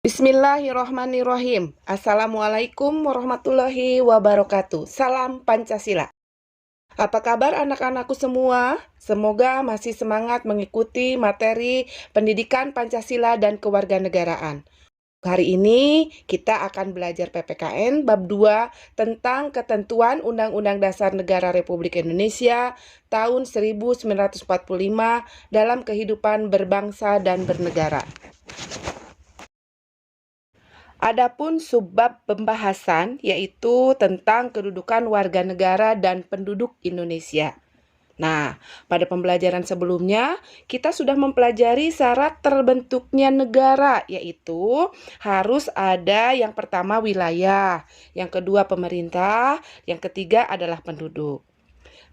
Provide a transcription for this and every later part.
Bismillahirrohmanirrohim. Assalamualaikum warahmatullahi wabarakatuh. Salam Pancasila. Apa kabar anak-anakku semua? Semoga masih semangat mengikuti materi pendidikan Pancasila dan kewarganegaraan. Hari ini kita akan belajar PPKN bab 2 tentang ketentuan Undang-Undang Dasar Negara Republik Indonesia tahun 1945 dalam kehidupan berbangsa dan bernegara. Adapun subbab pembahasan yaitu tentang kedudukan warga negara dan penduduk Indonesia. Nah, pada pembelajaran sebelumnya kita sudah mempelajari syarat terbentuknya negara, yaitu harus ada yang pertama wilayah, yang kedua pemerintah, yang ketiga adalah penduduk.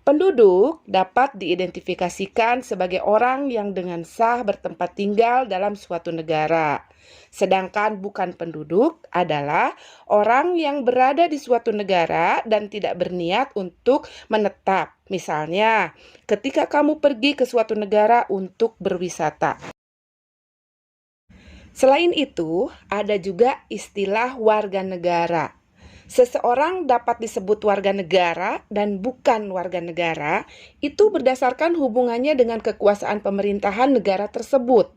Penduduk dapat diidentifikasikan sebagai orang yang dengan sah bertempat tinggal dalam suatu negara. Sedangkan bukan penduduk adalah orang yang berada di suatu negara dan tidak berniat untuk menetap. Misalnya, ketika kamu pergi ke suatu negara untuk berwisata. Selain itu, ada juga istilah warga negara. Seseorang dapat disebut warga negara dan bukan warga negara itu berdasarkan hubungannya dengan kekuasaan pemerintahan negara tersebut.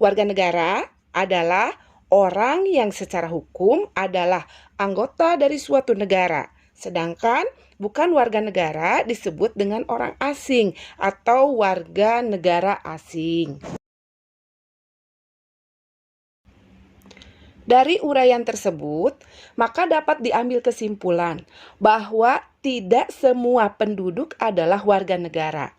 Warga negara adalah orang yang secara hukum adalah anggota dari suatu negara, sedangkan bukan warga negara disebut dengan orang asing atau warga negara asing. Dari uraian tersebut, maka dapat diambil kesimpulan bahwa tidak semua penduduk adalah warga negara.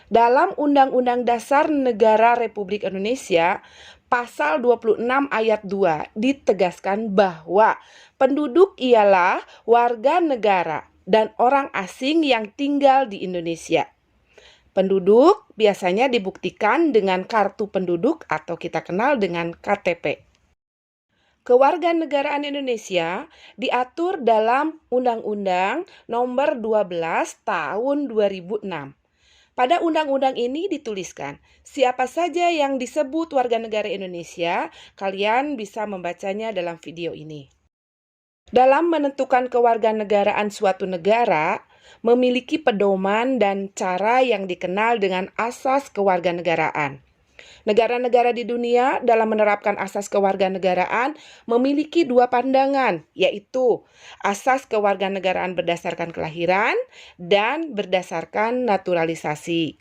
Dalam Undang-Undang Dasar Negara Republik Indonesia, Pasal 26 ayat 2 ditegaskan bahwa penduduk ialah warga negara dan orang asing yang tinggal di Indonesia. Penduduk biasanya dibuktikan dengan kartu penduduk atau kita kenal dengan KTP. Kewarganegaraan Indonesia diatur dalam Undang-Undang Nomor 12 Tahun 2006. Pada undang-undang ini dituliskan, siapa saja yang disebut warga negara Indonesia, kalian bisa membacanya dalam video ini. Dalam menentukan kewarganegaraan suatu negara, memiliki pedoman dan cara yang dikenal dengan asas kewarganegaraan. Negara-negara di dunia dalam menerapkan asas kewarganegaraan memiliki dua pandangan, yaitu asas kewarganegaraan berdasarkan kelahiran dan berdasarkan naturalisasi.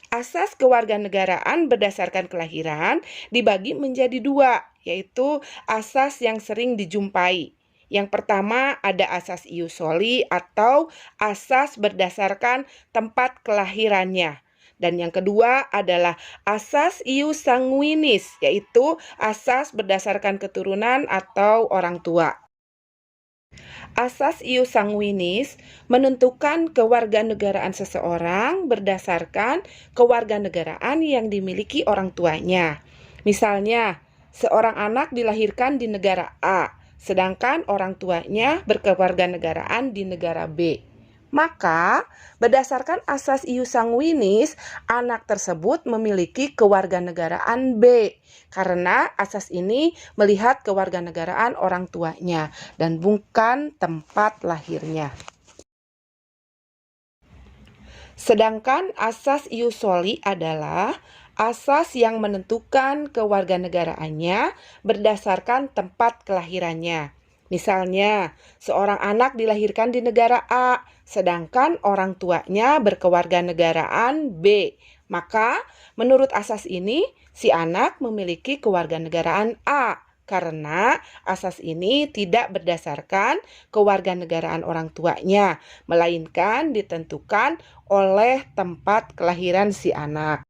Asas kewarganegaraan berdasarkan kelahiran dibagi menjadi dua, yaitu asas yang sering dijumpai. Yang pertama ada asas ius soli atau asas berdasarkan tempat kelahirannya. Dan yang kedua adalah asas ius sanguinis, yaitu asas berdasarkan keturunan atau orang tua. Asas ius sanguinis menentukan kewarganegaraan seseorang berdasarkan kewarganegaraan yang dimiliki orang tuanya. Misalnya, seorang anak dilahirkan di negara A, sedangkan orang tuanya berkewarganegaraan di negara B. Maka, berdasarkan asas ius sanguinis, anak tersebut memiliki kewarganegaraan B, karena asas ini melihat kewarganegaraan orang tuanya dan bukan tempat lahirnya. Sedangkan asas ius soli adalah asas yang menentukan kewarganegaraannya berdasarkan tempat kelahirannya. Misalnya, seorang anak dilahirkan di negara A, sedangkan orang tuanya berkewarganegaraan B. Maka, menurut asas ini, si anak memiliki kewarganegaraan A, karena asas ini tidak berdasarkan kewarganegaraan orang tuanya, melainkan ditentukan oleh tempat kelahiran si anak.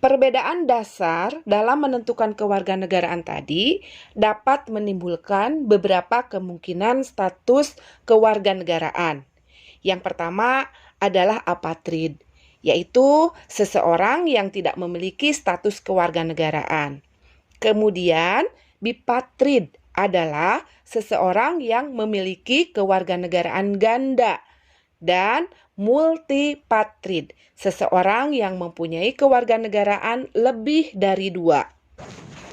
Perbedaan dasar dalam menentukan kewarganegaraan tadi dapat menimbulkan beberapa kemungkinan status kewarganegaraan. Yang pertama adalah apatrid, yaitu seseorang yang tidak memiliki status kewarganegaraan. Kemudian bipatrid adalah seseorang yang memiliki kewarganegaraan ganda. Dan multipatrid, seseorang yang mempunyai kewarganegaraan lebih dari 2.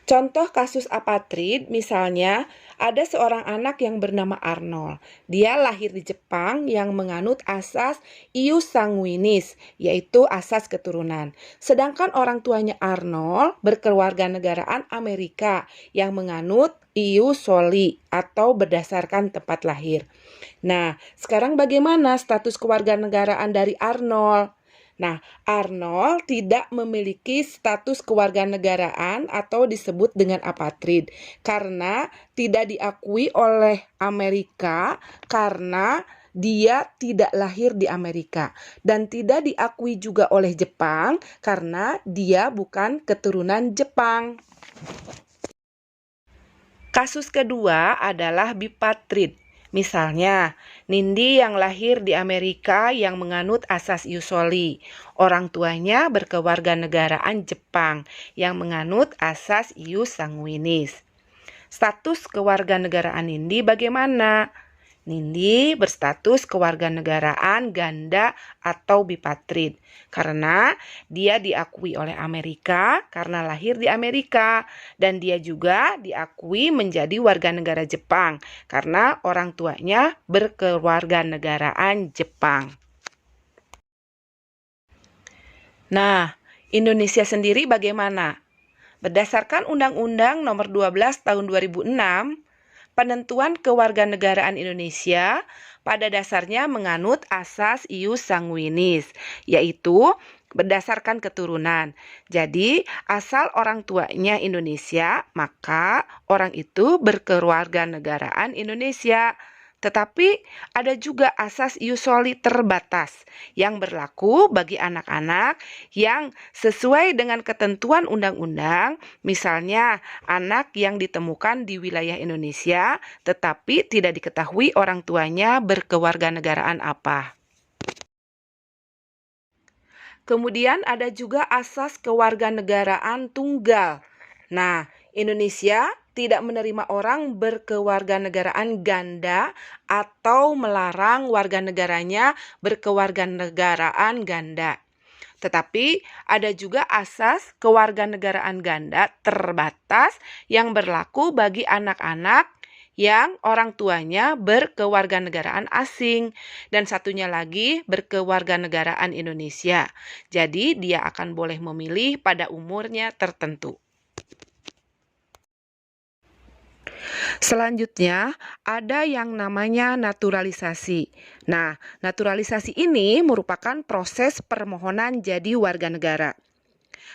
Contoh kasus apatrid, misalnya ada seorang anak yang bernama Arnold. Dia lahir di Jepang yang menganut asas ius sanguinis, yaitu asas keturunan. Sedangkan orang tuanya Arnold berkewarganegaraan Amerika yang menganut ius soli atau berdasarkan tempat lahir. Nah, sekarang bagaimana status kewarganegaraan dari Arnold? Nah, Arnold tidak memiliki status kewarganegaraan atau disebut dengan apatrid karena tidak diakui oleh Amerika karena dia tidak lahir di Amerika dan tidak diakui juga oleh Jepang karena dia bukan keturunan Jepang. Kasus kedua adalah bipatrid. Misalnya, Nindi yang lahir di Amerika yang menganut asas ius soli. Orang tuanya berkewarganegaraan Jepang yang menganut asas ius sanguinis. Status kewarganegaraan Nindi bagaimana? Nindi berstatus kewarganegaraan ganda atau bipatrid karena dia diakui oleh Amerika karena lahir di Amerika dan dia juga diakui menjadi warga negara Jepang karena orang tuanya berkewarganegaraan Jepang. Nah, Indonesia sendiri bagaimana? Berdasarkan Undang-Undang Nomor 12 Tahun 2006, penentuan kewarganegaraan Indonesia pada dasarnya menganut asas ius sanguinis, yaitu berdasarkan keturunan. Jadi, asal orang tuanya Indonesia, maka orang itu berkewarganegaraan Indonesia. Tetapi ada juga asas ius soli terbatas yang berlaku bagi anak-anak yang sesuai dengan ketentuan undang-undang, misalnya anak yang ditemukan di wilayah Indonesia tetapi tidak diketahui orang tuanya berkewarganegaraan apa. Kemudian ada juga asas kewarganegaraan tunggal. Nah, Indonesia tidak menerima orang berkewarganegaraan ganda atau melarang warga negaranya berkewarganegaraan ganda. Tetapi ada juga asas kewarganegaraan ganda terbatas yang berlaku bagi anak-anak yang orang tuanya berkewarganegaraan asing dan satunya lagi berkewarganegaraan Indonesia. Jadi dia akan boleh memilih pada umurnya tertentu. Selanjutnya, ada yang namanya naturalisasi. Nah, naturalisasi ini merupakan proses permohonan jadi warga negara.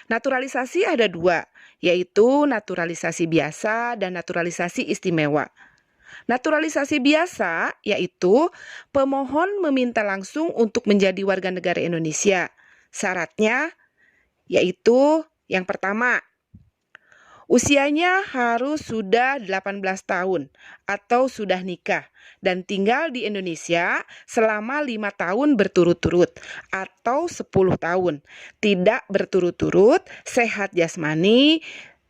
Naturalisasi ada dua, yaitu naturalisasi biasa dan naturalisasi istimewa. Naturalisasi biasa yaitu pemohon meminta langsung untuk menjadi warga negara Indonesia. Syaratnya yaitu yang pertama, usianya harus sudah 18 tahun atau sudah nikah dan tinggal di Indonesia selama 5 tahun berturut-turut atau 10 tahun. Tidak berturut-turut, sehat jasmani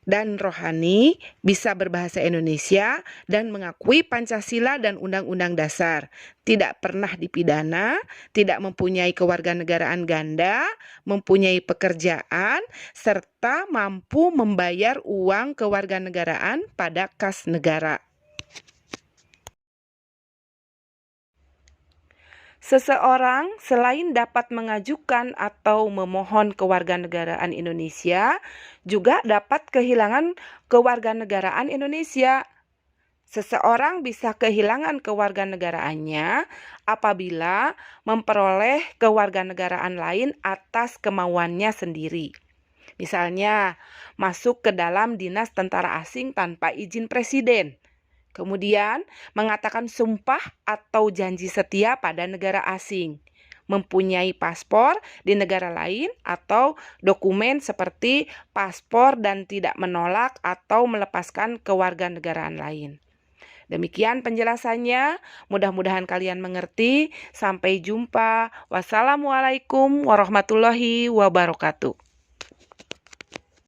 dan rohani, bisa berbahasa Indonesia dan mengakui Pancasila dan Undang-Undang Dasar. Tidak pernah dipidana, tidak mempunyai kewarganegaraan ganda, mempunyai pekerjaan, serta mampu membayar uang kewarganegaraan pada kas negara. Seseorang selain dapat mengajukan atau memohon kewarganegaraan Indonesia, juga dapat kehilangan kewarganegaraan Indonesia. Seseorang bisa kehilangan kewarganegaraannya apabila memperoleh kewarganegaraan lain atas kemauannya sendiri. Misalnya, masuk ke dalam dinas tentara asing tanpa izin presiden. Kemudian, mengatakan sumpah atau janji setia pada negara asing, mempunyai paspor di negara lain atau dokumen seperti paspor dan tidak menolak atau melepaskan kewarganegaraan lain. Demikian penjelasannya, mudah-mudahan kalian mengerti. Sampai jumpa. Wassalamualaikum warahmatullahi wabarakatuh.